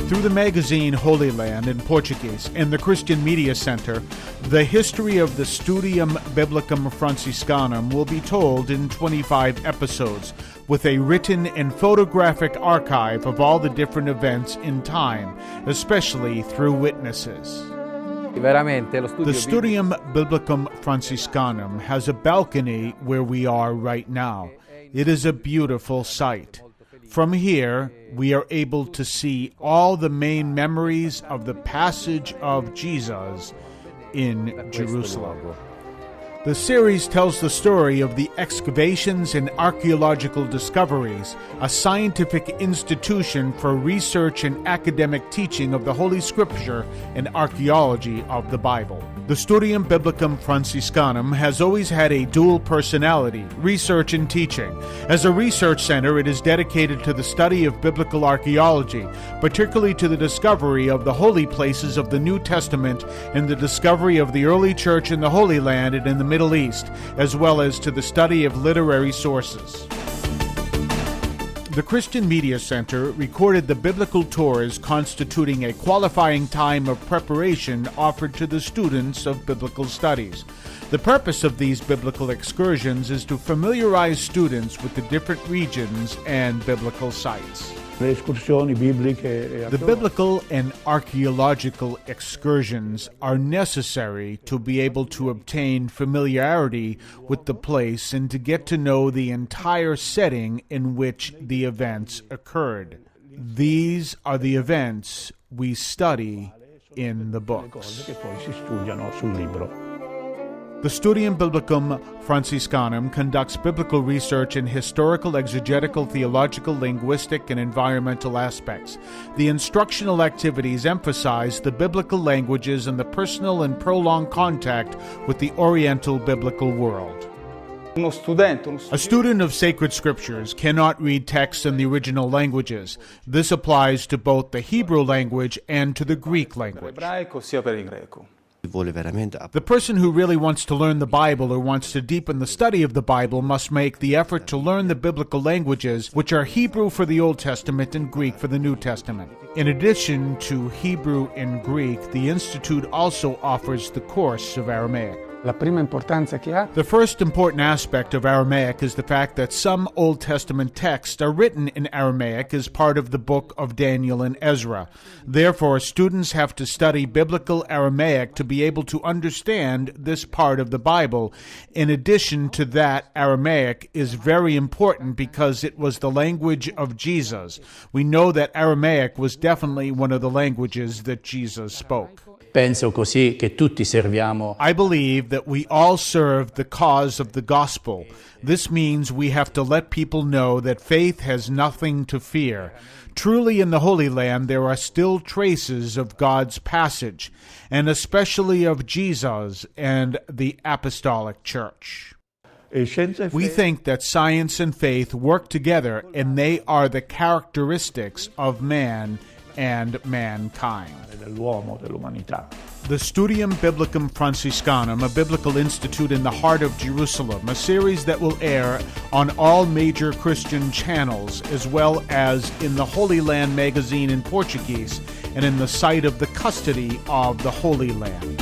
Through the magazine Holy Land in Portuguese and the Christian Media Center, the history of the Studium Biblicum Franciscanum will be told in 25 episodes, with a written and photographic archive of all the different events in time, especially through witnesses. The Studium Biblicum Franciscanum has a balcony where we are right now. It is a beautiful sight. From here, we are able to see all the main memories of the passage of Jesus in Jerusalem. The series tells the story of the excavations and archaeological discoveries, a scientific institution for research and academic teaching of the Holy Scripture and archaeology of the Bible. The Studium Biblicum Franciscanum has always had a dual personality, research and teaching. As a research center, it is dedicated to the study of biblical archaeology, particularly to the discovery of the holy places of the New Testament and the discovery of the early church in the Holy Land and in the Middle East, as well as to the study of literary sources. The Christian Media Center recorded the biblical tours constituting a qualifying time of preparation offered to the students of biblical studies. The purpose of these biblical excursions is to familiarize students with the different regions and biblical sites. The biblical and archaeological excursions are necessary to be able to obtain familiarity with the place and to get to know the entire setting in which the events occurred. These are the events we study in the books. The Studium Biblicum Franciscanum conducts biblical research in historical, exegetical, theological, linguistic, and environmental aspects. The instructional activities emphasize the biblical languages and the personal and prolonged contact with the Oriental biblical world. A student of sacred scriptures cannot read texts in the original languages. This applies to both the Hebrew language and to the Greek language. The person who really wants to learn the Bible or wants to deepen the study of the Bible must make the effort to learn the biblical languages, which are Hebrew for the Old Testament and Greek for the New Testament. In addition to Hebrew and Greek, the Institute also offers the course of Aramaic. The first important aspect of Aramaic is the fact that some Old Testament texts are written in Aramaic as part of the book of Daniel and Ezra. Therefore, students have to study biblical Aramaic to be able to understand this part of the Bible. In addition to that, Aramaic is very important because it was the language of Jesus. We know that Aramaic was definitely one of the languages that Jesus spoke. I believe that we all serve the cause of the gospel. This means we have to let people know that faith has nothing to fear. Truly in the Holy Land there are still traces of God's passage, and especially of Jesus and the Apostolic Church. We think that science and faith work together, and they are the characteristics of man and mankind. The Studium Biblicum Franciscanum, a biblical institute in the heart of Jerusalem, a series that will air on all major Christian channels, as well as in the Holy Land magazine in Portuguese and in the site of the Custody of the Holy Land.